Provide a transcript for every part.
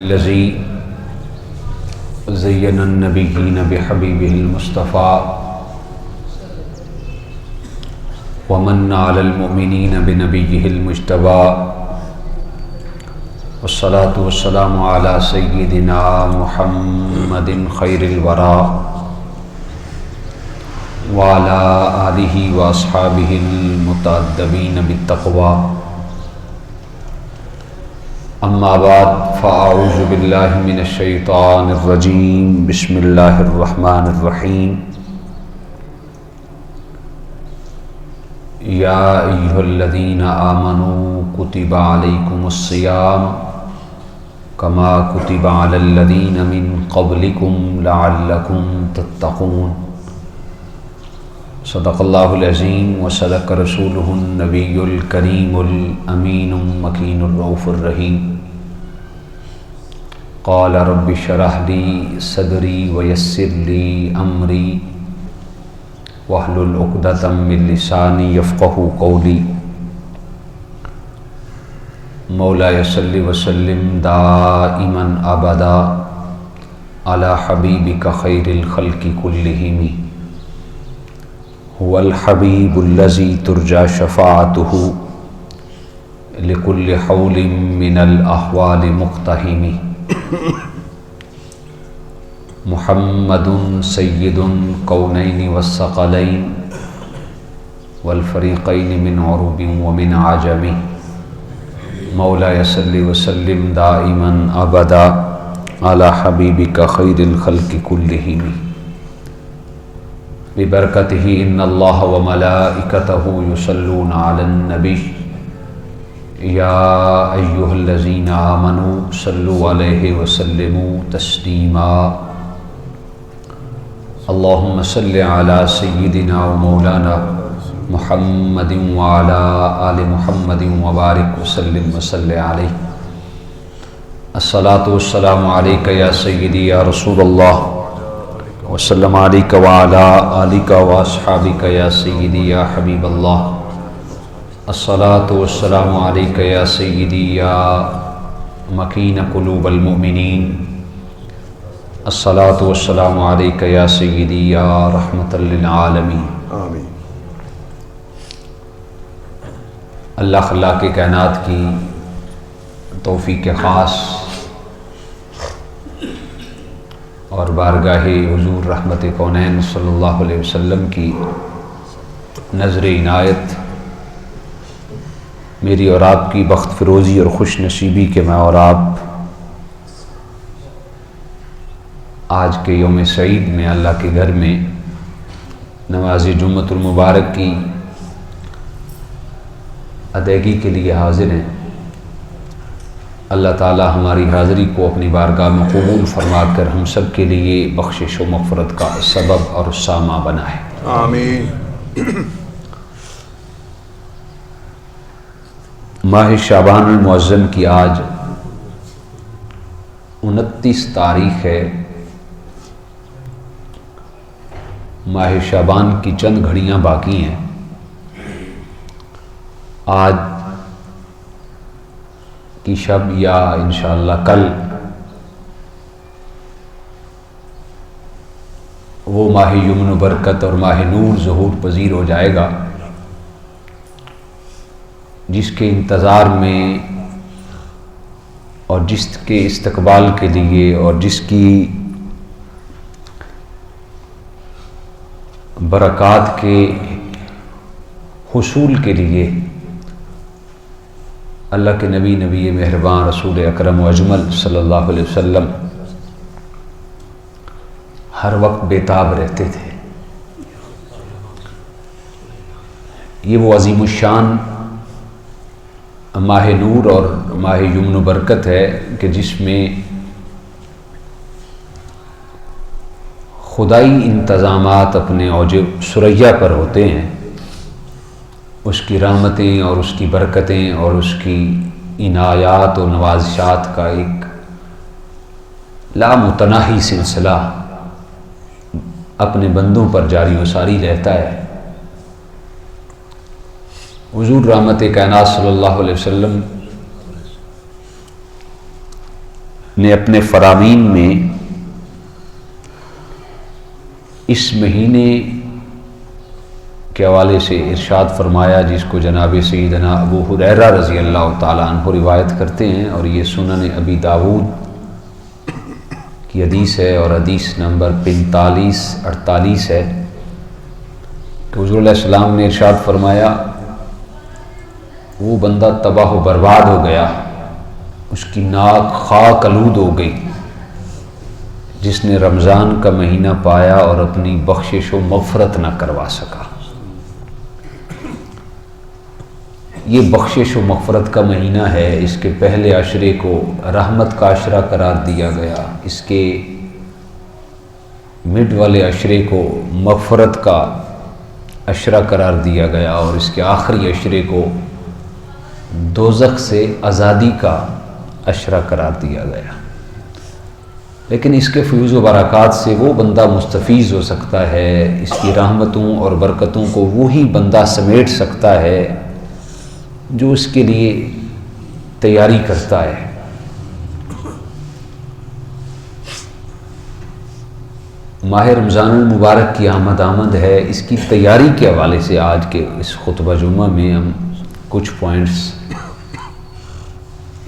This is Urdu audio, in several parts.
الذي زين النبيين بحبيبه المصطفى ومن على المؤمنين بنبيه المجتبى والصلاة والسلام على سيدنا محمد خير الورى وعلى آله وأصحابه المتأدبين بالتقوى اما بعد فاعوذ باللہ من الشیطان الرجیم بسم اللہ الرحمن الرحیم یا ایھا الذین آمنوا کتب علیکم الصیام کما کتب علی الذین من قبلکم لعلکم تتقون صدق اللہ العظیم وصدق رسولہ النبی الکریم الامین المکین الرؤوف الرحیم قال رب اشرح لي صدری ویسر لی امری واحلل عقدۃ من لسانی یفقہوا قولی مولاي صل وسلم دائما ابدا علی حبیبک خیر الخلق کلہم هو الحبیب الذی ترجى شفاعته لكل حول من الاحوال مقتحم محمد سید الکونین والثقلین والفریقین من عرب ومن عجم مولاي صل وسلم دائما ابدا علی حبیبک خیر الخلق کلہم ببرکتہ ان اللہ وملائکتہ یصلون علی النبی یا ایھا الذین آمنوا صلوا علیہ وسلموا تسلیما اللہم صل علی سیدنا و مولانا محمد وعلی آل محمد وبارک وسلم وصل علیہ الصلاۃ والسلام علیک یا سیدی یا رسول اللہ وسلم علیک وعلی آلک واصحابک یا سیدی یا حبیب اللہ الصلاۃ والسلام علیک یا سیدی یا مکین قلوب المؤمنین الصلاۃ والسلام علیک یا سیدی یا رحمۃ للعالمین آمین۔ اللہ خلاق کائنات کی توفیق خاص اور بارگاہ حضور رحمت کونین صلی اللہ علیہ وسلم کی نظر عنایت میری اور آپ کی بخت فروزی اور خوش نصیبی کہ میں اور آپ آج کے یوم سعید میں اللہ کے گھر میں نماز جمعۃ المبارک کی ادائیگی کے لیے حاضر ہیں۔ اللہ تعالی ہماری حاضری کو اپنی بارگاہ میں قبول فرما کر ہم سب کے لیے بخشش و مغفرت کا سبب اور سامہ بنائے، آمین۔ ماہ شعبان المعظم کی آج 29 تاریخ ہے۔ ماہ شعبان کی چند گھڑیاں باقی ہیں۔ آج کی شب یا انشاءاللہ کل وہ ماہ یمن و برکت اور ماہ نور ظہور پذیر ہو جائے گا، جس کے انتظار میں اور جس کے استقبال کے لیے اور جس کی برکات کے حصول کے لیے اللہ کے نبی مہربان رسول اکرم و اجمل صلی اللہ علیہ وسلم ہر وقت بیتاب رہتے تھے۔ یہ وہ عظیم الشان ماہ نور اور ماہ یمن و برکت ہے کہ جس میں خدائی انتظامات اپنے اوج ثریا پر ہوتے ہیں۔ اس کی رحمتیں اور اس کی برکتیں اور اس کی عنایات و نوازشات کا ایک لامتناہی سلسلہ اپنے بندوں پر جاری و ساری رہتا ہے۔ حضور رحمت کائنات صلی اللہ علیہ وسلم نے اپنے فرامین میں اس مہینے کے حوالے سے ارشاد فرمایا، جس کو جناب سیدنا ابو ہریرہ رضی اللہ تعالیٰ عنہ روایت کرتے ہیں، اور یہ سنن ابی داؤد کی حدیث ہے اور حدیث نمبر 4548 ہے، کہ حضور علیہ السلام نے ارشاد فرمایا، وہ بندہ تباہ و برباد ہو گیا، اس کی ناک خاک آلود ہو گئی، جس نے رمضان کا مہینہ پایا اور اپنی بخشش و مغفرت نہ کروا سکا۔ یہ بخشش و مغفرت کا مہینہ ہے، اس کے پہلے عشرے کو رحمت کا عشرہ قرار دیا گیا، اس کے مڈ والے عشرے کو مغفرت کا عشرہ قرار دیا گیا، اور اس کے آخری عشرے کو دوزخ سے آزادی کا عشرہ قرار دیا گیا۔ لیکن اس کے فیوز و برکات سے وہ بندہ مستفیض ہو سکتا ہے، اس کی رحمتوں اور برکتوں کو وہی بندہ سمیٹ سکتا ہے جو اس کے لیے تیاری کرتا ہے۔ ماہ رمضان المبارک کی آمد ہے، اس کی تیاری کے حوالے سے آج کے اس خطبہ جمعہ میں ہم کچھ پوائنٹس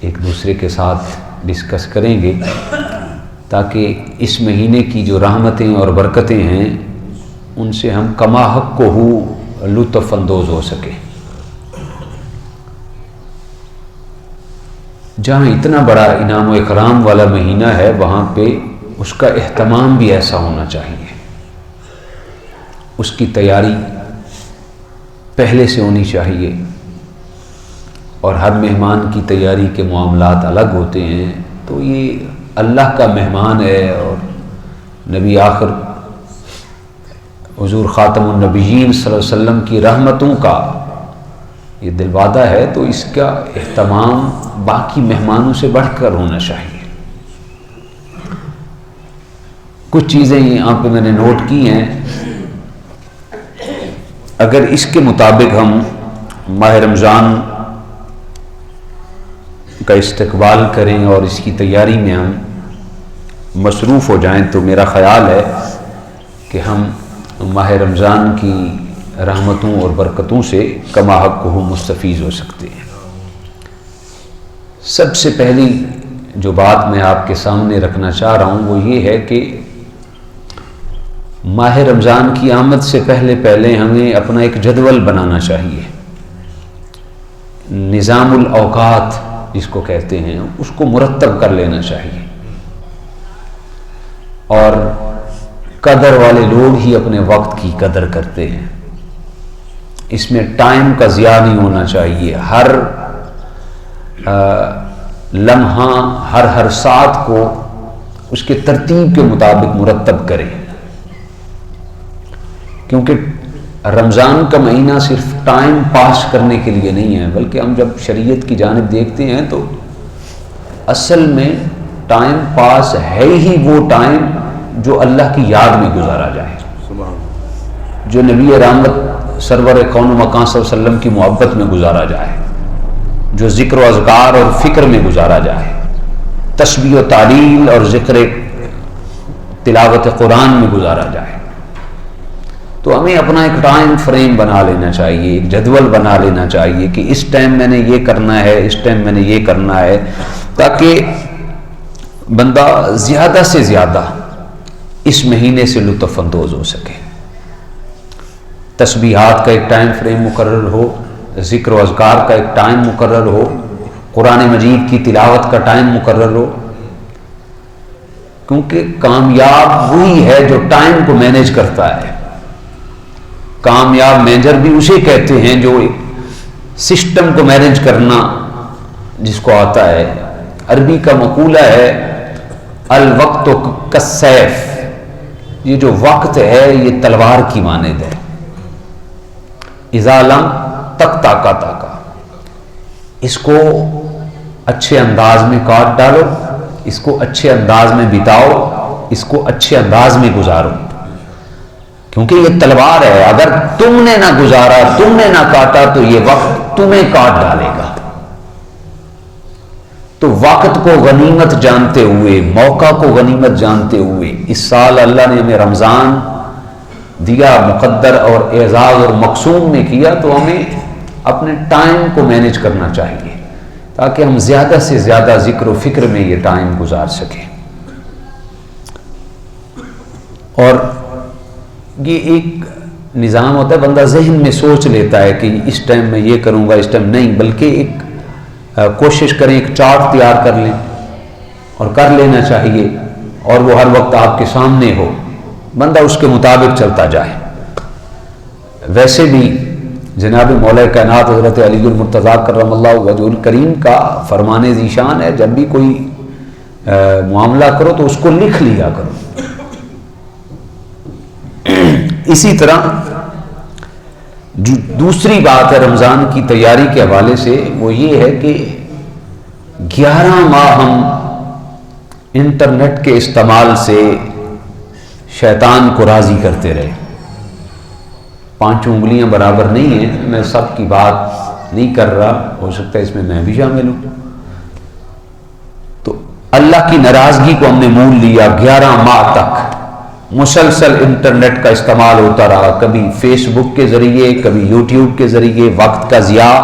ایک دوسرے کے ساتھ ڈسکس کریں گے، تاکہ اس مہینے کی جو رحمتیں اور برکتیں ہیں ان سے ہم کما حق کو لطف اندوز ہو سکیں۔ جہاں اتنا بڑا انعام و اکرام والا مہینہ ہے، وہاں پہ اس کا اہتمام بھی ایسا ہونا چاہیے، اس کی تیاری پہلے سے ہونی چاہیے، اور ہر مہمان کی تیاری کے معاملات الگ ہوتے ہیں۔ تو یہ اللہ کا مہمان ہے، اور نبی آخر حضور خاتم النبیین صلی اللہ علیہ وسلم کی رحمتوں کا یہ دل وعدہ ہے، تو اس کا اہتمام باقی مہمانوں سے بڑھ کر ہونا چاہیے۔ کچھ چیزیں یہاں پہ میں نے نوٹ کی ہیں، اگر اس کے مطابق ہم ماہ رمضان کا استقبال کریں اور اس کی تیاری میں ہم مصروف ہو جائیں، تو میرا خیال ہے کہ ہم ماہ رمضان کی رحمتوں اور برکتوں سے کما حق کو مستفیض ہو سکتے ہیں۔ سب سے پہلی جو بات میں آپ کے سامنے رکھنا چاہ رہا ہوں وہ یہ ہے کہ ماہ رمضان کی آمد سے پہلے ہمیں اپنا ایک جدول بنانا چاہیے، نظام الاوقات جس کو کہتے ہیں، اس کو مرتب کر لینا چاہیے۔ اور قدر والے لوگ ہی اپنے وقت کی قدر کرتے ہیں، اس میں ٹائم کا ضیاع نہیں ہونا چاہیے، ہر لمحہ ہر ساتھ کو اس کے ترتیب کے مطابق مرتب کریں، کیونکہ رمضان کا مہینہ صرف ٹائم پاس کرنے کے لیے نہیں ہے، بلکہ ہم جب شریعت کی جانب دیکھتے ہیں تو اصل میں ٹائم پاس ہے ہی وہ ٹائم جو اللہ کی یاد میں گزارا جائے، جو نبی رحمت سرور کون و مکان صلی اللہ علیہ وسلم کی محبت میں گزارا جائے، جو ذکر و اذکار اور فکر میں گزارا جائے، تسبیح و تعلیل اور ذکر تلاوت قرآن میں گزارا جائے۔ تو ہمیں اپنا ایک ٹائم فریم بنا لینا چاہیے، ایک جدول بنا لینا چاہیے کہ اس ٹائم میں نے یہ کرنا ہے، اس ٹائم میں نے یہ کرنا ہے، تاکہ بندہ زیادہ سے زیادہ اس مہینے سے لطف اندوز ہو سکے۔ تسبیحات کا ایک ٹائم فریم مقرر ہو، ذکر و اذکار کا ایک ٹائم مقرر ہو، قرآن مجید کی تلاوت کا ٹائم مقرر ہو، کیونکہ کامیاب وہی ہے جو ٹائم کو مینیج کرتا ہے۔ کامیاب مینیجر بھی اسے کہتے ہیں جو سسٹم کو مینیج کرنا جس کو آتا ہے۔ عربی کا مقولہ ہے الوقت کالسیف، یہ جو وقت ہے یہ تلوار کی مانند ہے، اذا لم تک تاکا، اس کو اچھے انداز میں کاٹ ڈالو، اس کو اچھے انداز میں بتاؤ، اس کو اچھے انداز میں گزارو، کیونکہ یہ تلوار ہے، اگر تم نے نہ گزارا، تم نے نہ کاٹا تو یہ وقت تمہیں کاٹ ڈالے گا۔ تو وقت کو غنیمت جانتے ہوئے، موقع کو غنیمت جانتے ہوئے، اس سال اللہ نے ہمیں رمضان دیا، مقدر اور اعزاز اور مقسوم میں کیا، تو ہمیں اپنے ٹائم کو مینیج کرنا چاہیے تاکہ ہم زیادہ سے زیادہ ذکر و فکر میں یہ ٹائم گزار سکیں۔ اور یہ ایک نظام ہوتا ہے، بندہ ذہن میں سوچ لیتا ہے کہ اس ٹائم میں یہ کروں گا، اس ٹائم نہیں، بلکہ ایک کوشش کریں، ایک چارٹ تیار کر لیں اور کر لینا چاہیے، اور وہ ہر وقت آپ کے سامنے ہو، بندہ اس کے مطابق چلتا جائے۔ ویسے بھی جناب مولا کائنات حضرت علی المرتضیٰ کرم اللہ وجہ الکریم کا فرمان ذیشان ہے، جب بھی کوئی معاملہ کرو تو اس کو لکھ لیا کرو۔ اسی طرح دوسری بات ہے رمضان کی تیاری کے حوالے سے، وہ یہ ہے کہ 11 ماہ ہم انٹرنیٹ کے استعمال سے شیطان کو راضی کرتے رہے۔ 5 انگلیاں برابر نہیں ہیں، میں سب کی بات نہیں کر رہا، ہو سکتا ہے اس میں بھی شامل ہوں۔ تو اللہ کی ناراضگی کو ہم نے مول لیا، 11 ماہ تک مسلسل انٹرنیٹ کا استعمال ہوتا رہا، کبھی فیس بک کے ذریعے، کبھی یوٹیوب کے ذریعے، وقت کا ضیاع،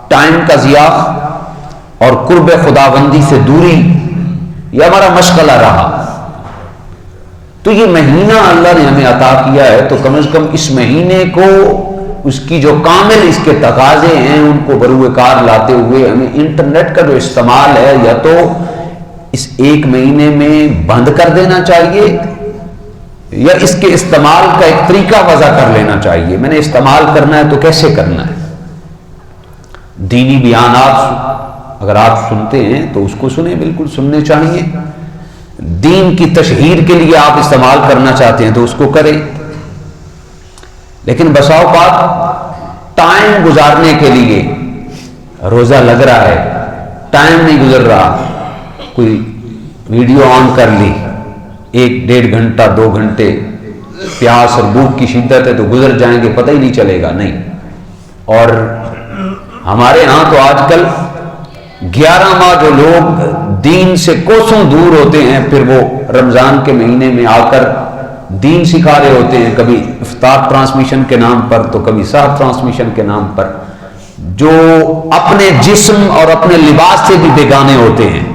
ٹائم کا ضیاع اور قرب خداوندی سے دوری، یہ ہمارا مشغلہ رہا۔ تو یہ مہینہ اللہ نے ہمیں عطا کیا ہے، تو کم از کم اس مہینے کو، اس کی جو کامل اس کے تقاضے ہیں ان کو بروئے کار لاتے ہوئے ہمیں انٹرنیٹ کا جو استعمال ہے یا تو اس ایک مہینے میں بند کر دینا چاہیے یا اس کے استعمال کا ایک طریقہ وضع کر لینا چاہیے۔ میں نے استعمال کرنا ہے تو کیسے کرنا ہے؟ دینی بیانات اگر آپ سنتے ہیں تو اس کو سنیں، بالکل سننے چاہیے۔ دین کی تشہیر کے لیے آپ استعمال کرنا چاہتے ہیں تو اس کو کریں، لیکن بسا اوقات ٹائم گزارنے کے لیے، روزہ لگ رہا ہے، ٹائم نہیں گزر رہا، کوئی ویڈیو آن کر لی، 1-1.5 گھنٹہ 2 گھنٹے، پیاس اور بھوک کی شدت ہے تو گزر جائیں گے، پتہ ہی نہیں چلے گا، نہیں۔ اور ہمارے ہاں تو آج کل 11 ماہ جو لوگ دین سے کوسوں دور ہوتے ہیں، پھر وہ رمضان کے مہینے میں آ کر دین سکھا رہے ہوتے ہیں، کبھی افطار ٹرانسمیشن کے نام پر تو کبھی سحر ٹرانسمیشن کے نام پر، جو اپنے جسم اور اپنے لباس سے بھی بیگانے ہوتے ہیں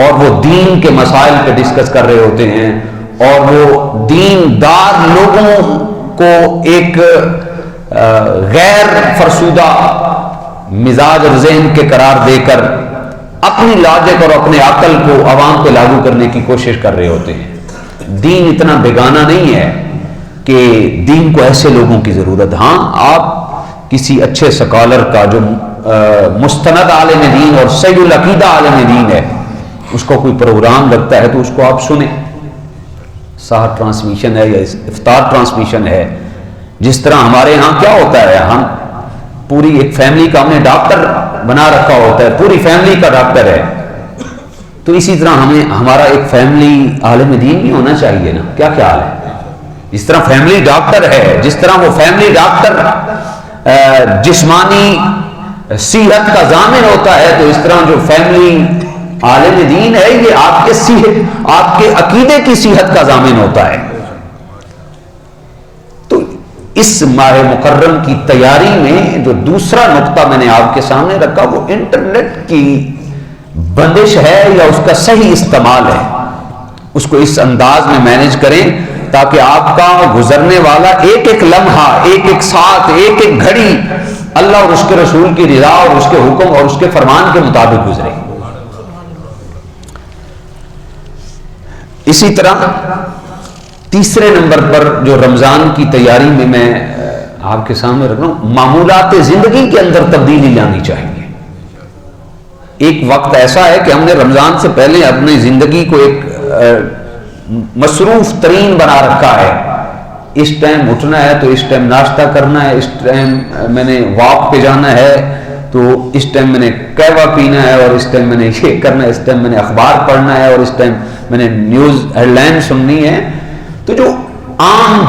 اور وہ دین کے مسائل پہ ڈسکس کر رہے ہوتے ہیں، اور وہ دین دار لوگوں کو ایک غیر فرسودہ مزاج اور ذہن کے قرار دے کر اپنی لاجک اور اپنے عقل کو عوام پہ لاگو کرنے کی کوشش کر رہے ہوتے ہیں۔ دین اتنا بیگانہ نہیں ہے کہ دین کو ایسے لوگوں کی ضرورت۔ ہاں، آپ کسی اچھے سکالر کا جو مستند عالم دین اور صحیح العقیدہ عالم دین ہے، اس کو کوئی پروگرام لگتا ہے تو اس کو آپ سنیں، سحر ٹرانسمیشن ہے یا افطار ٹرانسمیشن ہے۔ جس طرح ہمارے ہاں کیا ہوتا ہے، ہم پوری ایک فیملی کا ہم نے ڈاکٹر بنا رکھا ہوتا ہے، پوری فیملی کا ڈاکٹر ہے، تو اسی طرح ہمیں ہمارا ایک فیملی عالم دین بھی ہونا چاہیے نا۔ کیا خیال ہے؟ جس طرح فیملی ڈاکٹر ہے، جس طرح وہ فیملی ڈاکٹر جسمانی صحت کا ضامن ہوتا ہے، تو اس طرح جو فیملی عالم دین ہے یہ آپ کے صحت، آپ کے عقیدے کی صحت کا ضامن ہوتا ہے۔ تو اس ماہ مکرم کی تیاری میں جو دوسرا نقطہ میں نے آپ کے سامنے رکھا وہ انٹرنیٹ کی بندش ہے یا اس کا صحیح استعمال ہے۔ اس کو اس انداز میں مینیج کریں تاکہ آپ کا گزرنے والا ایک ایک لمحہ، ایک ایک ساتھ، ایک ایک گھڑی اللہ اور اس کے رسول کی رضا اور اس کے حکم اور اس کے فرمان کے مطابق گزرے۔ اسی طرح تیسرے نمبر پر جو رمضان کی تیاری میں آپ کے سامنے رکھ رہا ہوں، معمولات زندگی کے اندر تبدیلی لانی چاہیے۔ ایک وقت ایسا ہے کہ ہم نے رمضان سے پہلے اپنی زندگی کو ایک مصروف ترین بنا رکھا ہے۔ اس ٹائم اٹھنا ہے تو اس ٹائم ناشتہ کرنا ہے، اس ٹائم میں نے واک پہ جانا ہے تو اس ٹائم میں نے قہوہ پینا ہے، اور اس ٹائم میں نے یہ کرنا ہے، اس ٹائم میں نے اخبار پڑھنا ہے، اور اس ٹائم میں نے نیوز ہیڈ لائن سننی ہے۔ تو جو عام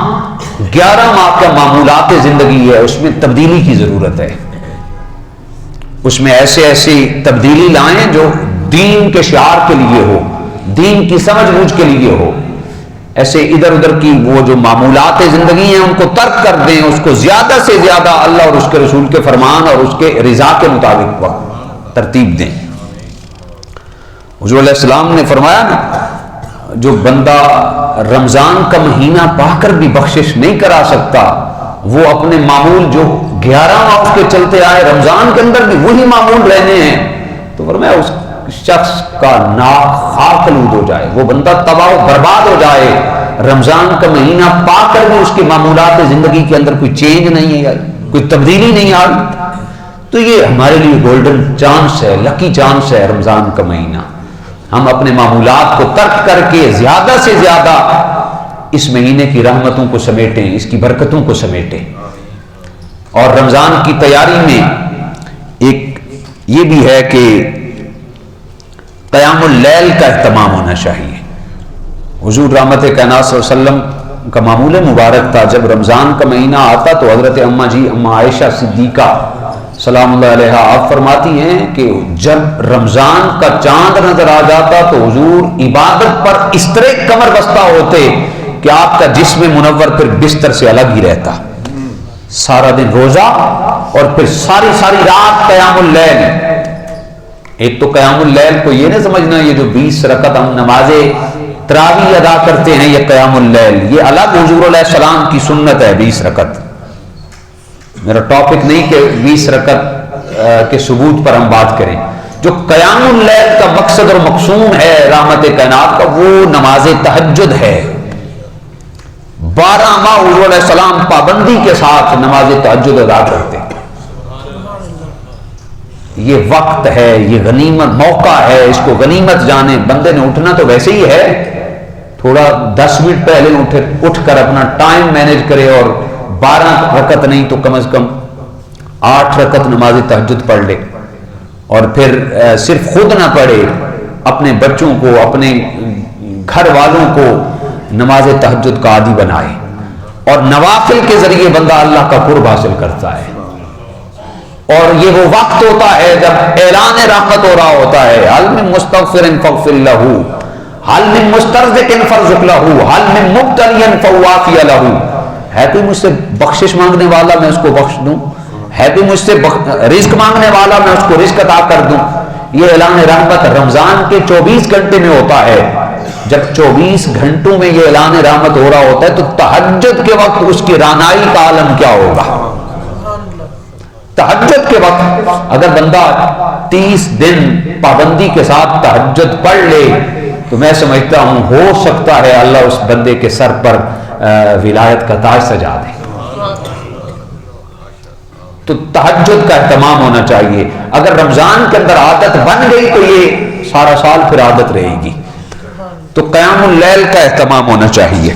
11 ماہ کا معمولات زندگی ہے اس میں تبدیلی کی ضرورت ہے۔ اس میں ایسے ایسی تبدیلی لائیں جو دین کے شعار کے لیے ہو، دین کی سمجھ بوجھ کے لیے ہو. ایسے ادھر ادھر کی وہ جو معمولات زندگی ہیں ان کو ترک کر دیں، اس کو زیادہ سے زیادہ اللہ اور اس کے رسول کے فرمان اور اس کے رضا کے مطابق ترتیب دیں. حضور علیہ السلام نے فرمایا نا، جو بندہ رمضان کا مہینہ پا کر بھی بخشش نہیں کرا سکتا، وہ اپنے معمول جو 11 ماہ اس کے چلتے آئے رمضان کے اندر بھی وہی معمول رہنے ہیں، تو فرمایا اس شخص کا ناک خاک آلود ہو جائے، وہ بندہ تباہ و برباد ہو جائے. رمضان کا مہینہ پا کر بھی اس کی معمولات زندگی کے اندر کوئی چینج نہیں ہے، کوئی تبدیلی نہیں آئی. تو یہ ہمارے لیے گولڈن چانس ہے، لکی چانس ہے رمضان کا مہینہ. ہم اپنے معمولات کو ترک کر کے زیادہ سے زیادہ اس مہینے کی رحمتوں کو سمیٹیں، اس کی برکتوں کو سمیٹیں. اور رمضان کی تیاری میں ایک یہ بھی ہے کہ قیام اللیل کا اہتمام ہونا چاہیے. حضور رحمت کائنات صلی اللہ علیہ وسلم کا معمول مبارک تھا، جب رمضان کا مہینہ آتا تو حضرت اماں عائشہ صدیقہ سلام اللہ علیہ آپ فرماتی ہیں کہ جب رمضان کا چاند نظر آ جاتا تو حضور عبادت پر اس طرح کمر بستہ ہوتے کہ آپ کا جسم منور پھر بستر سے الگ ہی رہتا. سارا دن روزہ اور پھر ساری رات قیام اللیل. ایک تو قیام اللیل کو یہ نہ سمجھنا یہ جو 20 رکعت ہم نماز تراویح ادا کرتے ہیں یہ قیام اللیل، یہ الگ حضور علیہ السلام کی سنت ہے 20 رکعت. میرا ٹاپک نہیں کہ 20 رکعت کے ثبوت پر ہم بات کریں. جو قیام اللیل کا مقصد اور مقصود ہے رحمت کائنات کا، وہ نماز تہجد ہے. 12 ماہ حضور علیہ السلام پابندی کے ساتھ نماز تہجد ادا کرتے. یہ وقت ہے، یہ غنیمت موقع ہے، اس کو غنیمت جانے. بندے نے اٹھنا تو ویسے ہی ہے، تھوڑا 10 منٹ پہلے اٹھ کر اپنا ٹائم مینیج کرے اور 12 رکعت نہیں تو کم از کم 8 رکعت نماز تہجد پڑھ لے. اور پھر صرف خود نہ پڑھے، اپنے بچوں کو، اپنے گھر والوں کو نماز تہجد کا عادی بنائے. اور نوافل کے ذریعے بندہ اللہ کا قرب حاصل کرتا ہے. اور یہ وہ وقت ہوتا ہے جب اعلان رحمت ہو رہا ہوتا ہے. حل من مستغفر فاغفر له، حل من مسترزق فارزق له، حل من مبتلی فوافی له. ہے کوئی مجھ سے بخشش مانگنے والا میں اس کو بخش دوں، ہے کوئی مجھ سے رزق مانگنے والا میں اس کو رزق عطا کر دوں. یہ اعلان رحمت رمضان کے 24 گھنٹے میں ہوتا ہے. جب 24 گھنٹوں میں یہ اعلان رحمت ہو رہا ہوتا ہے تو تہجد کے وقت اس کی رانائی کا عالم کیا ہوگا. تہجد کے وقت اگر بندہ 30 دن پابندی کے ساتھ تہجد پڑھ لے تو میں سمجھتا ہوں ہو سکتا ہے اللہ اس بندے کے سر پر ولایت کا تاج سجا دے. تو تہجد کا اہتمام ہونا چاہیے. اگر رمضان کے اندر عادت بن گئی تو یہ سارا سال پھر عادت رہے گی. تو قیام اللیل کا اہتمام ہونا چاہیے.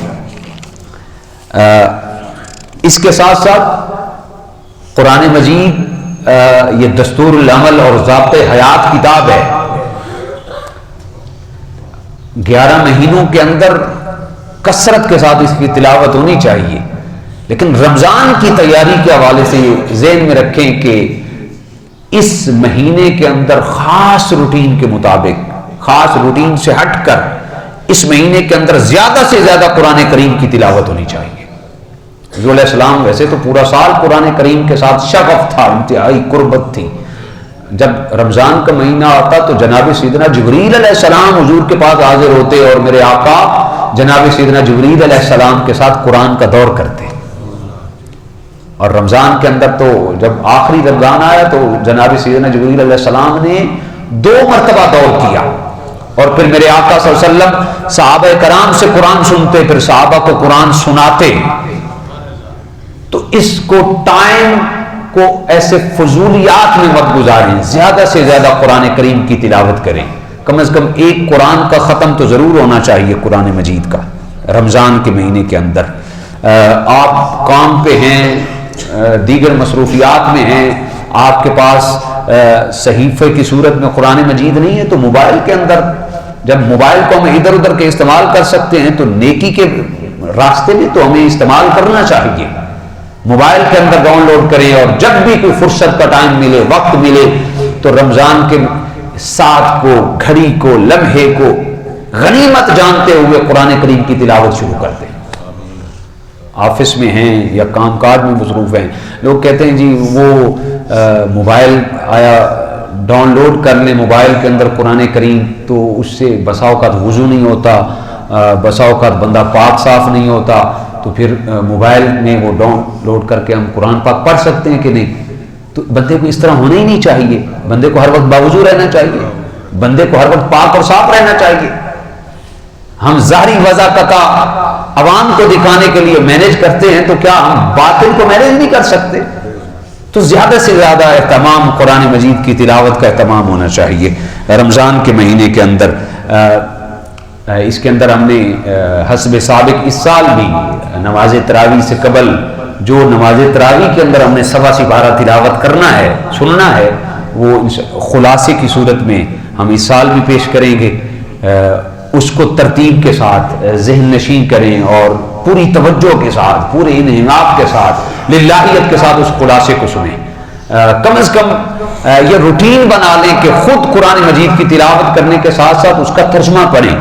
اس کے ساتھ ساتھ قرآن مجید یہ دستور العمل اور ضابط حیات کتاب ہے. 11 مہینوں کے اندر کثرت کے ساتھ اس کی تلاوت ہونی چاہیے. لیکن رمضان کی تیاری کے حوالے سے یہ ذہن میں رکھیں کہ اس مہینے کے اندر خاص روٹین کے مطابق، خاص روٹین سے ہٹ کر اس مہینے کے اندر زیادہ سے زیادہ قرآن کریم کی تلاوت ہونی چاہیے. حضور علیہ السلام ویسے تو پورا سال قرآن کریم کے ساتھ شغف تھا، انتہائی قربت تھی. جب رمضان کا مہینہ آتا تو جناب سیدنا جبریل علیہ السلام حضور کے پاس حاضر ہوتے اور میرے آقا جناب سیدنا جبریل علیہ السلام کے ساتھ قرآن کا دور کرتے. اور رمضان کے اندر تو جب آخری رمضان آیا تو جناب سیدنا جبریل علیہ السلام نے 2 مرتبہ دور کیا. اور پھر میرے آقا صلی اللہ علیہ وسلم صحابہ کرام سے قرآن سنتے، پھر صحابہ کو قرآن سناتے. تو اس کو ٹائم کو ایسے فضولیات میں مت گزاریں، زیادہ سے زیادہ قرآن کریم کی تلاوت کریں. کم از کم ایک قرآن کا ختم تو ضرور ہونا چاہیے قرآن مجید کا رمضان کے مہینے کے اندر. آپ کام پہ ہیں، دیگر مصروفیات میں ہیں، آپ کے پاس صحیفے کی صورت میں قرآن مجید نہیں ہے تو موبائل کے اندر، جب موبائل کو ہم ادھر ادھر کے استعمال کر سکتے ہیں تو نیکی کے راستے میں تو ہمیں استعمال کرنا چاہیے. موبائل کے اندر ڈاؤن لوڈ کریں اور جب بھی کوئی فرصت کا ٹائم ملے، وقت ملے تو رمضان کے ساتھ کو، گھڑی کو، لمحے کو غنیمت جانتے ہوئے قرآن کریم کی تلاوت شروع کر دیں۔ آفس میں ہیں یا کام کاج میں مصروف ہیں، لوگ کہتے ہیں جی وہ موبائل آیا ڈاؤن لوڈ کر لیں موبائل کے اندر قرآن کریم، تو اس سے بسا اوقات وضو نہیں ہوتا، بسا اوقات بندہ پاک صاف نہیں ہوتا، تو پھر موبائل میں وہ ڈاؤن لوڈ کر کے ہم قرآن پاک پڑھ سکتے ہیں کہ نہیں؟ تو بندے کو اس طرح ہونا ہی نہیں چاہیے، بندے کو ہر وقت باوضو رہنا چاہیے، بندے کو ہر وقت پاک اور صاف رہنا چاہیے۔ ہم ظاہری وضاقت عوام کو دکھانے کے لیے مینیج کرتے ہیں، تو کیا ہم باطن کو مینیج نہیں کر سکتے؟ تو زیادہ سے زیادہ اہتمام قرآن مجید کی تلاوت کا اہتمام ہونا چاہیے رمضان کے مہینے کے اندر۔ اس کے اندر ہم نے حسب سابق اس سال بھی نماز تراویح سے قبل جو نماز تراویح کے اندر ہم نے سوا سپارہ تلاوت کرنا ہے، سننا ہے، وہ خلاصے کی صورت میں ہم اس سال بھی پیش کریں گے۔ اس کو ترتیب کے ساتھ ذہن نشین کریں اور پوری توجہ کے ساتھ، پورے انہماک کے ساتھ، للہیت کے ساتھ اس خلاصے کو سنیں۔ کم از کم یہ روٹین بنا لیں کہ خود قرآن مجید کی تلاوت کرنے کے ساتھ ساتھ اس کا ترجمہ پڑھیں،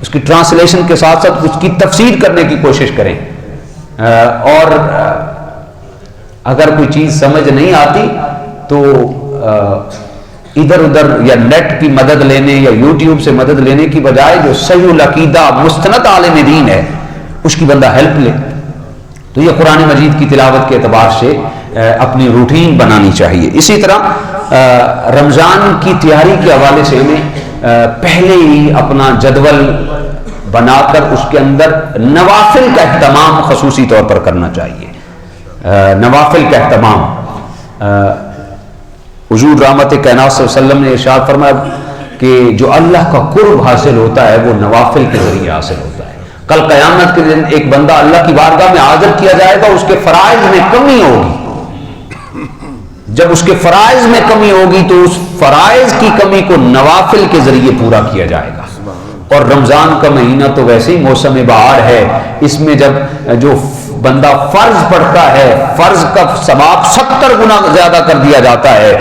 اس کی ٹرانسلیشن کے ساتھ ساتھ اس کی تفسیر کرنے کی کوشش کریں، اور اگر کوئی چیز سمجھ نہیں آتی تو ادھر ادھر یا نیٹ کی مدد لینے یا یوٹیوب سے مدد لینے کی بجائے جو صحیح العقیدہ مستند عالم دین ہے اس کی بندہ ہیلپ لے۔ تو یہ قرآن مجید کی تلاوت کے اعتبار سے اپنی روٹین بنانی چاہیے۔ اسی طرح رمضان کی تیاری کے حوالے سے ہمیں پہلے ہی اپنا جدول بنا کر اس کے اندر نوافل کا اہتمام خصوصی طور پر کرنا چاہیے۔ نوافل کا اہتمام، حضور رحمت کائنات صلی اللہ علیہ وسلم نے ارشاد فرمایا کہ جو اللہ کا قرب حاصل ہوتا ہے وہ نوافل کے ذریعے حاصل ہوتا ہے۔ کل قیامت کے دن ایک بندہ اللہ کی بارگاہ میں حاضر کیا جائے گا، اس کے فرائض میں کمی ہوگی، جب اس کے فرائض میں کمی ہوگی تو اس فرائض کی کمی کو نوافل کے ذریعے پورا کیا جائے گا۔ اور رمضان کا مہینہ تو ویسے ہی موسم بہار ہے، اس میں جب جو بندہ فرض پڑھتا ہے فرض کا ثواب 70 گنا زیادہ کر دیا جاتا ہے،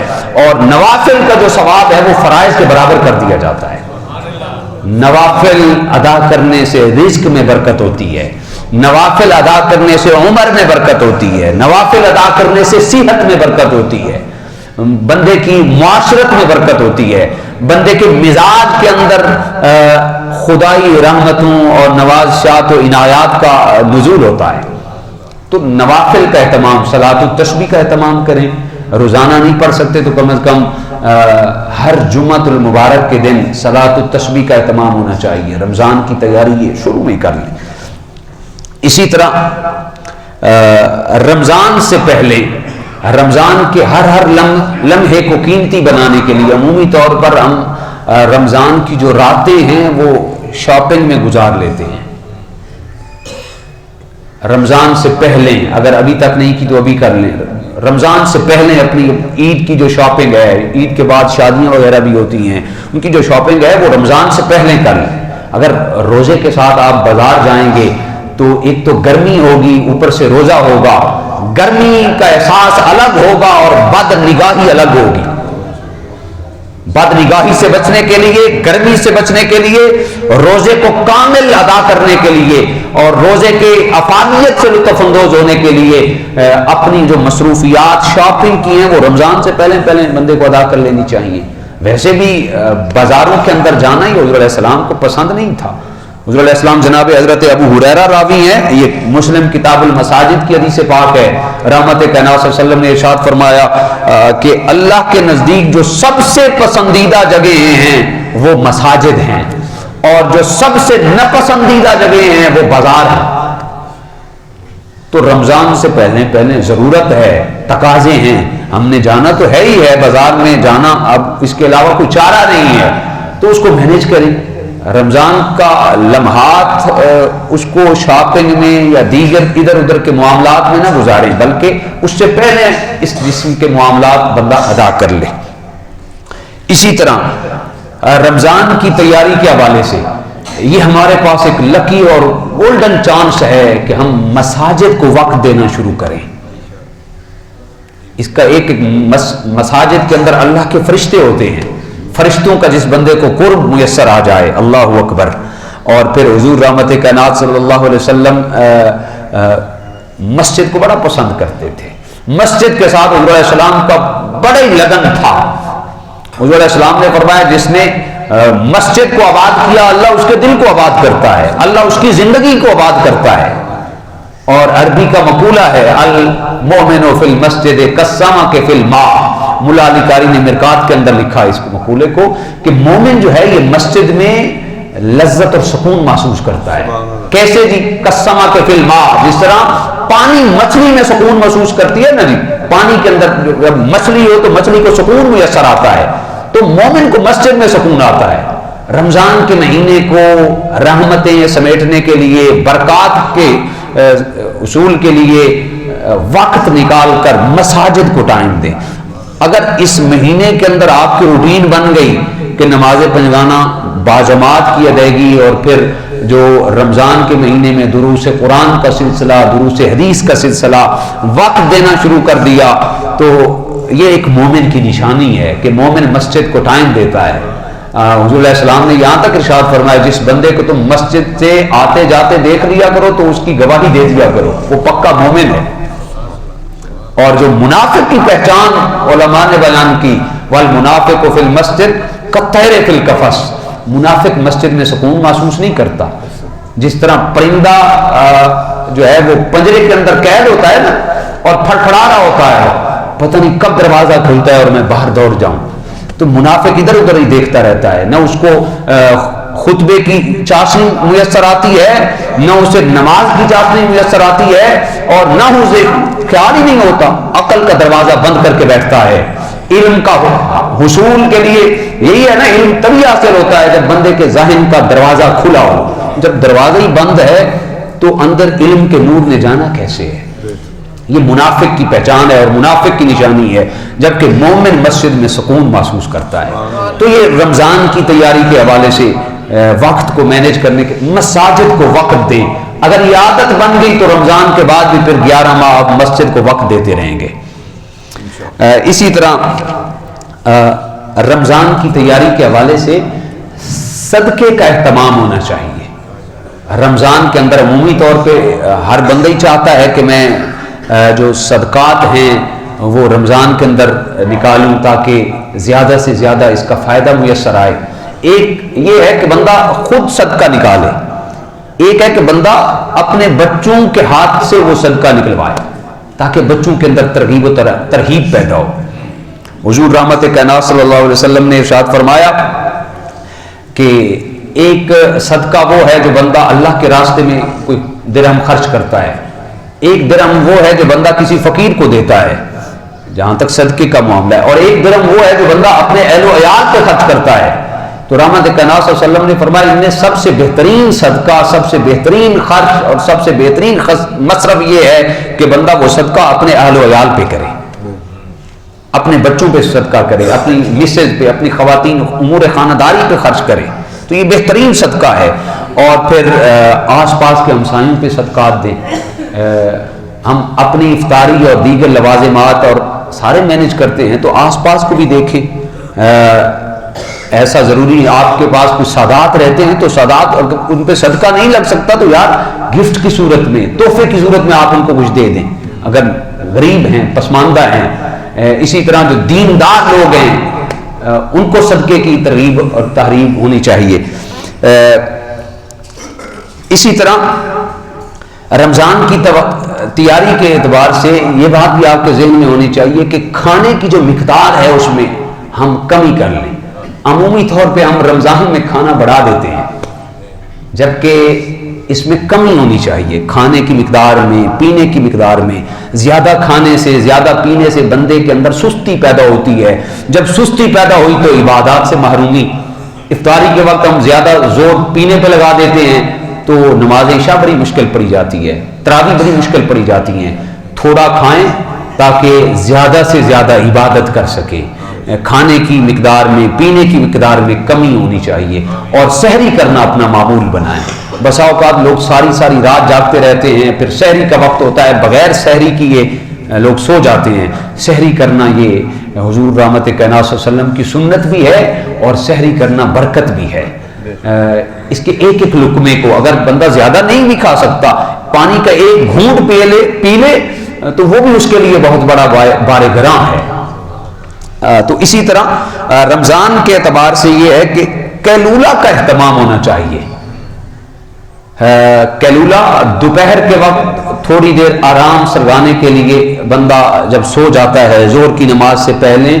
اور نوافل کا جو ثواب ہے وہ فرائض کے برابر کر دیا جاتا ہے۔ نوافل ادا کرنے سے رزق میں برکت ہوتی ہے، نوافل ادا کرنے سے عمر میں برکت ہوتی ہے، نوافل ادا کرنے سے صحت میں برکت ہوتی ہے، بندے کی معاشرت میں برکت ہوتی ہے، بندے کے مزاج کے اندر خدائی رحمتوں اور نوازشات و عنایات کا نزول ہوتا ہے۔ تو نوافل کا اہتمام، صلاۃ التسبیح کا اہتمام کریں۔ روزانہ نہیں پڑھ سکتے تو کم از کم ہر جمعۃ المبارک کے دن صلاۃ التسبیح کا اہتمام ہونا چاہیے۔ رمضان کی تیاری یہ شروع میں کر لیں۔ اسی طرح رمضان سے پہلے رمضان کے ہر لمحے کو قیمتی بنانے کے لیے عمومی طور پر ہم رمضان کی جو راتیں ہیں وہ شاپنگ میں گزار لیتے ہیں۔ رمضان سے پہلے، اگر ابھی تک نہیں کی تو ابھی کر لیں، رمضان سے پہلے اپنی عید کی جو شاپنگ ہے، عید کے بعد شادیاں وغیرہ بھی ہوتی ہیں، ان کی جو شاپنگ ہے وہ رمضان سے پہلے کر لیں۔ اگر روزے کے ساتھ آپ بازار جائیں گے تو ایک تو گرمی ہوگی، اوپر سے روزہ ہوگا، گرمی کا احساس الگ ہوگا اور بد نگاہی الگ ہوگی۔ بد نگاہی سے بچنے کے لیے، گرمی سے بچنے کے لیے، روزے کو کامل ادا کرنے کے لیے اور روزے کے افادیت سے لطف اندوز ہونے کے لیے اپنی جو مصروفیات شاپنگ کی ہیں وہ رمضان سے پہلے بندے کو ادا کر لینی چاہیے۔ ویسے بھی بازاروں کے اندر جانا ہی حضور علیہ السلام کو پسند نہیں تھا۔ حضور علیہ السلام جناب حضرت ابو ہریرہ راوی ہیں، یہ مسلم کتاب المساجد کی حدیث پاک ہے، رحمت کائنات صلی اللہ علیہ وسلم نے ارشاد فرمایا کہ اللہ کے نزدیک جو سب سے پسندیدہ جگہیں ہیں وہ مساجد ہیں، اور جو سب سے ناپسندیدہ جگہیں ہیں وہ بازار ہیں۔ تو رمضان سے پہلے ضرورت ہے، تقاضے ہیں، ہم نے جانا تو ہے ہی ہے بازار میں جانا، اب اس کے علاوہ کوئی چارہ نہیں ہے، تو اس کو مینیج کریں۔ رمضان کا لمحات اس کو شاپنگ میں یا دیگر ادھر ادھر کے معاملات میں نہ گزاریں، بلکہ اس سے پہلے اس قسم کے معاملات بندہ ادا کر لے۔ اسی طرح رمضان کی تیاری کے حوالے سے یہ ہمارے پاس ایک لکی اور گولڈن چانس ہے کہ ہم مساجد کو وقت دینا شروع کریں۔ اس کا ایک مساجد کے اندر اللہ کے فرشتے ہوتے ہیں، فرشتوں کا جس بندے کو قرب میسر آ جائے، اللہ اکبر. اور پھر حضور رحمت کائنات صلی اللہ علیہ وسلم مسجد کو بڑا پسند کرتے تھے. مسجد کے ساتھ حضور علیہ السلام کا بڑا ہی لگن تھا. حضور علیہ السلام نے فرمایا جس نے مسجد کو آباد کیا اللہ اس کے دل کو آباد کرتا ہے، اللہ اس کی زندگی کو آباد کرتا ہے. اور عربی کا مقولہ ہے المؤمن فی المسجد کالسمک فی الماء. ملا علی قاری نے مرقات کے اندر لکھا اس مقولے کو کہ مومن جو ہے یہ مسجد میں لذت اور سکون محسوس کرتا ہے. کیسے جی؟ کالسمک فی الماء، جس طرح پانی مچھلی میں سکون محسوس کرتی ہے نا جی، پانی کے اندر جب مچھلی ہو تو مچھلی کو سکون میسر آتا ہے، تو مومن کو مسجد میں سکون آتا ہے. رمضان کے مہینے کو رحمتیں سمیٹنے کے لیے، برکات کے اصول کے لیے وقت نکال کر مساجد کو ٹائم دیں. اگر اس مہینے کے اندر آپ کی روٹین بن گئی کہ نماز پنجگانہ باجماعت کی ادائیگی، اور پھر جو رمضان کے مہینے میں دروس قرآن کا سلسلہ، دروس حدیث کا سلسلہ وقت دینا شروع کر دیا، تو یہ ایک مومن کی نشانی ہے کہ مومن مسجد کو ٹائم دیتا ہے. حضور علیہ السلام نے یہاں تک ارشاد فرمایا جس بندے کو تم مسجد سے آتے جاتے دیکھ لیا کرو تو اس کی گواہی دے دیا کرو، وہ پکا مومن ہے. اور جو منافق کی پہچان علماء نے بیان کی، والمنافق فی المسجد کالطیر فی القفص، منافق مسجد میں سکون محسوس نہیں کرتا. جس طرح پرندہ جو ہے وہ پنجرے کے اندر قید ہوتا ہے نا، اور پھڑپھڑا رہا ہوتا ہے، پتہ نہیں کب دروازہ کھلتا ہے اور میں باہر دوڑ جاؤں. تو منافق ادھر ادھر ہی دیکھتا رہتا ہے، نہ اس کو خطبے کی چاشنی میسر آتی ہے، نہ اسے نماز کی چاشنی میسر آتی ہے، اور نہ اسے خیال ہی نہیں ہوتا، عقل کا دروازہ بند کر کے بیٹھتا ہے. علم کا حصول کے لیے یہی ہے نا، علم تبھی حاصل ہوتا ہے جب بندے کے ذہن کا دروازہ کھلا ہو. جب دروازہ ہی بند ہے تو اندر علم کے نور نے جانا کیسے ہے؟ یہ منافق کی پہچان ہے اور منافق کی نشانی ہے، جبکہ مومن مسجد میں سکون محسوس کرتا ہے. تو یہ رمضان کی تیاری کے حوالے سے وقت کو مینیج کرنے کے، مساجد کو وقت دیں. اگر یہ عادت بن گئی تو رمضان کے بعد بھی پھر 11 ماہ آپ مسجد کو وقت دیتے رہیں گے. اسی طرح رمضان کی تیاری کے حوالے سے صدقے کا اہتمام ہونا چاہیے. رمضان کے اندر عمومی طور پہ ہر بندہ ہی چاہتا ہے کہ میں جو صدقات ہیں وہ رمضان کے اندر نکالوں تاکہ زیادہ سے زیادہ اس کا فائدہ میسر آئے. ایک یہ ہے کہ بندہ خود صدقہ نکالے، ایک ہے کہ بندہ اپنے بچوں کے ہاتھ سے وہ صدقہ نکلوائے تاکہ بچوں کے اندر ترغیب و ترہیب پیدا ہو. حضور رحمت کائنات صلی اللہ علیہ وسلم نے ارشاد فرمایا کہ ایک صدقہ وہ ہے جو بندہ اللہ کے راستے میں کوئی درہم خرچ کرتا ہے، ایک درہم وہ ہے جو بندہ کسی فقیر کو دیتا ہے جہاں تک صدقے کا معاملہ ہے، اور ایک درہم وہ ہے جو بندہ اپنے اہل و عیال پہ خرچ کرتا ہے. تو رحمت کائنات صلی اللہ علیہ وسلم نے فرمایا ان میں سب سے بہترین صدقہ، سب سے بہترین خرچ اور سب سے بہترین مصرف یہ ہے کہ بندہ وہ صدقہ اپنے اہل و عیال پہ کرے، اپنے بچوں پہ صدقہ کرے، اپنی مسز پہ، اپنی خواتین امور خانہ داری پہ خرچ کرے. تو یہ بہترین صدقہ ہے. اور پھر آس پاس کے ہمسایوں پہ صدقات دیں. ہم اپنی افطاری اور دیگر لوازمات اور سارے مینیج کرتے ہیں تو آس پاس کو بھی دیکھیں. ایسا ضروری ہے آپ کے پاس کچھ سادات رہتے ہیں تو سادات اور ان پہ صدقہ نہیں لگ سکتا تو یار گفٹ کی صورت میں، تحفے کی صورت میں آپ ان کو کچھ دے دیں اگر غریب ہیں، پسماندہ ہیں. اسی طرح جو دیندار لوگ ہیں ان کو صدقے کی ترغیب اور تحریب ہونی چاہیے. اسی طرح رمضان کی تیاری کے اعتبار سے یہ بات بھی آپ کے ذہن میں ہونی چاہیے کہ کھانے کی جو مقدار ہے اس میں ہم کمی کر لیں. عمومی طور پہ ہم رمضان میں کھانا بڑھا دیتے ہیں جبکہ اس میں کمی ہونی چاہیے. کھانے کی مقدار میں، پینے کی مقدار میں زیادہ کھانے سے، زیادہ پینے سے بندے کے اندر سستی پیدا ہوتی ہے. جب سستی پیدا ہوئی تو عبادات سے محرومی. افطاری کے وقت ہم زیادہ زور پینے پہ لگا دیتے ہیں تو نماز عشاء بڑی مشکل پڑی جاتی ہے، تراویح بڑی مشکل پڑی جاتی ہیں. تھوڑا کھائیں تاکہ زیادہ سے زیادہ عبادت کر سکیں. کھانے کی مقدار میں، پینے کی مقدار میں کمی ہونی چاہیے اور سحری کرنا اپنا معمول بنائیں. بسا اوقات لوگ ساری رات جاگتے رہتے ہیں، پھر سحری کا وقت ہوتا ہے بغیر سحری کیے لوگ سو جاتے ہیں. سحری کرنا یہ حضور رحمت کائنات صلی اللہ علیہ وسلم کی سنت بھی ہے اور سحری کرنا برکت بھی ہے. اس کے ایک ایک لقمے کو اگر بندہ زیادہ نہیں بھی کھا سکتا, پانی کا ایک گھونٹ پی لے تو وہ بھی اس کے لیے بہت بڑا بار گراں ہے. تو اسی طرح رمضان کے اعتبار سے یہ ہے کہ قیلولہ کا اہتمام ہونا چاہیے. قیلولہ دوپہر کے وقت تھوڑی دیر آرام سرگانے کے لیے بندہ جب سو جاتا ہے ظہر کی نماز سے پہلے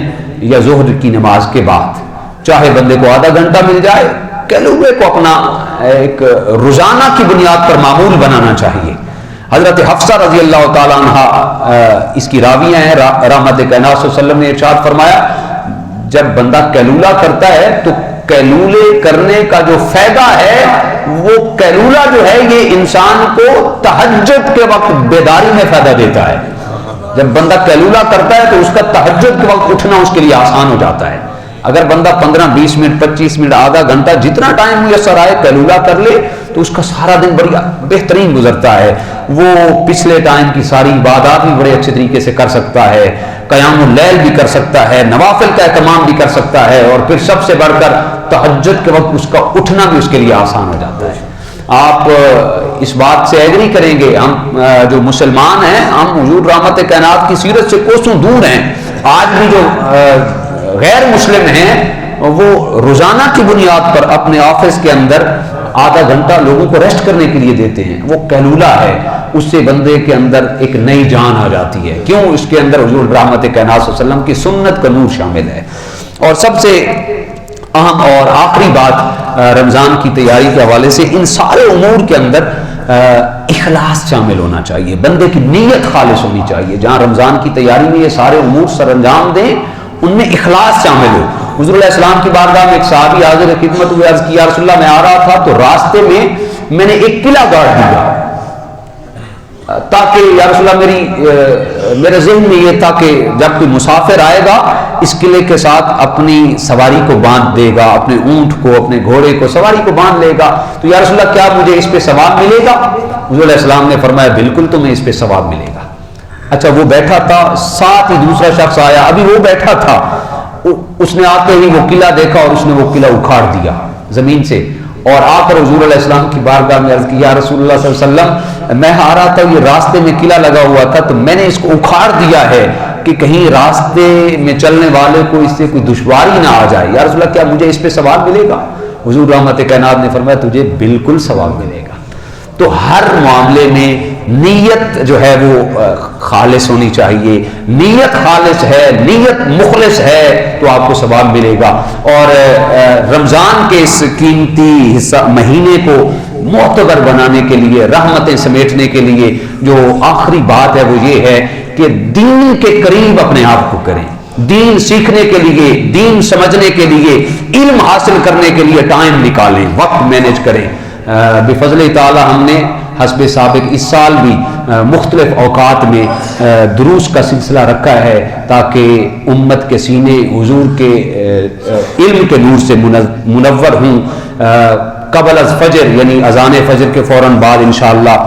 یا ظہر کی نماز کے بعد, چاہے بندے کو آدھا گھنٹہ مل جائے, قیلولے کو اپنا ایک روزانہ کی بنیاد پر معمول بنانا چاہیے. حضرت حفصہ رضی اللہ تعالیٰ عنہ اس کی راویہ ہیں, رحمت کائنات صلی اللہ علیہ وسلم نے ارشاد فرمایا جب بندہ قیلولہ کرتا ہے تو قیلولے کرنے کا جو فائدہ ہے وہ قیلولہ جو ہے یہ انسان کو تہجد کے وقت بیداری میں فائدہ دیتا ہے. جب بندہ قیلولہ کرتا ہے تو اس کا تہجد کے وقت اٹھنا اس کے لیے آسان ہو جاتا ہے. اگر بندہ 15-20 منٹ 25 منٹ آدھا گھنٹہ جتنا ٹائم میسر آئے قیلولہ کر لے تو اس کا سارا دن بڑی بہترین گزرتا ہے. وہ پچھلے ٹائم کی ساری عبادات بھی بڑے اچھے طریقے سے کر سکتا ہے, قیام اللیل بھی کر سکتا ہے, نوافل کا اہتمام بھی کر سکتا ہے, اور پھر سب سے بڑھ کر تہجد کے وقت اس کا اٹھنا بھی اس کے لیے آسان ہو جاتا ہے. آپ اس بات سے ایگری کریں گے, ہم جو مسلمان ہیں ہم حضور رحمت کائنات کی سیرت سے کوسوں دور ہیں. آج بھی جو غیر مسلم ہیں وہ روزانہ کی بنیاد پر اپنے آفس کے اندر آدھا گھنٹہ لوگوں کو ریسٹ کرنے کے لیے دیتے ہیں. وہ قیلولہ ہے, اس سے بندے کے اندر ایک نئی جان آ جاتی ہے. کیوں؟ اس کے اندر حضور رحمت کائنات صلی اللہ علیہ وسلم کی سنت کا نور شامل ہے. اور سب سے اہم اور آخری بات رمضان کی تیاری کے حوالے سے ان سارے امور کے اندر اخلاص شامل ہونا چاہیے. بندے کی نیت خالص ہونی چاہیے. جہاں رمضان کی تیاری میں یہ سارے امور سر انجام دیں ان میں اخلاص شامل ہو. حضور علیہ السلام کی بارگاہ میں ایک صحابی حاضر خدمت ہوئے, عرض کی یا رسول اللہ میں آ رہا تھا تو راستے میں نے ایک قلعہ گاڑ دیا تاکہ یا رسول اللہ میرے ذہن میں یہ تھا کہ جب کوئی مسافر آئے گا اس قلعے کے ساتھ اپنی سواری کو باندھ دے گا, اپنے اونٹ کو اپنے گھوڑے کو سواری کو باندھ لے گا, تو یا رسول اللہ کیا مجھے اس پہ ثواب ملے گا؟ حضور علیہ السلام نے فرمایا بالکل تمہیں اس پہ ثواب ملے گا. اچھا وہ بیٹھا تھا, ساتھ ہی دوسرا شخص آیا, ابھی وہ بیٹھا تھا, اس نے آتے ہی وہ قلعہ دیکھا اور اس نے وہ قلعہ اکھاڑ دیا زمین سے, اور آ کر حضور علیہ السلام کی بارگاہ میں عرض کی یا رسول اللہ صلی اللہ علیہ وسلم میں آ رہا تھا, یہ راستے میں قلعہ لگا ہوا تھا تو میں نے اس کو اکھاڑ دیا ہے کہ کہیں راستے میں چلنے والے کو اس سے کوئی دشواری نہ آ جائے. یا رسول اللہ کیا مجھے اس پہ ثواب ملے گا؟ حضور رحمت کائنات نے فرمایا تجھے بالکل ثواب ملے گا. تو ہر معاملے میں نیت جو ہے وہ خالص ہونی چاہیے. نیت خالص ہے, نیت مخلص ہے تو آپ کو ثواب ملے گا. اور رمضان کے اس قیمتی مہینے کو معتبر بنانے کے لیے, رحمتیں سمیٹنے کے لیے جو آخری بات ہے وہ یہ ہے کہ دین کے قریب اپنے آپ کو کریں. دین سیکھنے کے لیے, دین سمجھنے کے لیے, علم حاصل کرنے کے لیے ٹائم نکالیں, وقت مینیج کریں. بفضل تعالی ہم نے حسب سابق اس سال بھی مختلف اوقات میں دروس کا سلسلہ رکھا ہے تاکہ امت کے سینے حضور کے علم کے نور سے منور ہوں. قبل از فجر یعنی اذان فجر کے فوراً بعد انشاءاللہ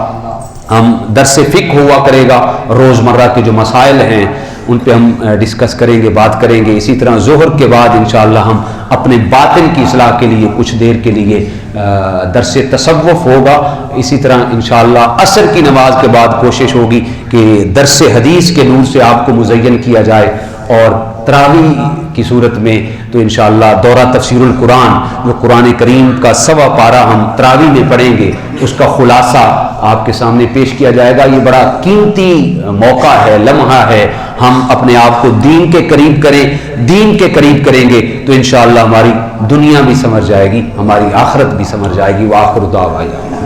ہم درس فقہ ہوا کرے گا. روزمرہ کے جو مسائل ہیں ان پہ ہم ڈسکس کریں گے, بات کریں گے. اسی طرح ظہر کے بعد انشاءاللہ ہم اپنے باطن کی اصلاح کے لیے کچھ دیر کے لیے درس تصوف ہوگا. اسی طرح انشاءاللہ عصر کی نماز کے بعد کوشش ہوگی کہ درس حدیث کے نور سے آپ کو مزین کیا جائے. اور تراویح کی صورت میں تو انشاءاللہ دورہ تفسیر القرآن جو قرآن کریم کا 1.25 پارہ ہم تراویح میں پڑھیں گے اس کا خلاصہ آپ کے سامنے پیش کیا جائے گا. یہ بڑا قیمتی موقع ہے, لمحہ ہے. ہم اپنے آپ کو دین کے قریب کریں, دین کے قریب کریں گے تو انشاءاللہ ہماری دنیا بھی سمجھ جائے گی, ہماری آخرت بھی سمجھ جائے گی. وآخر دعوانا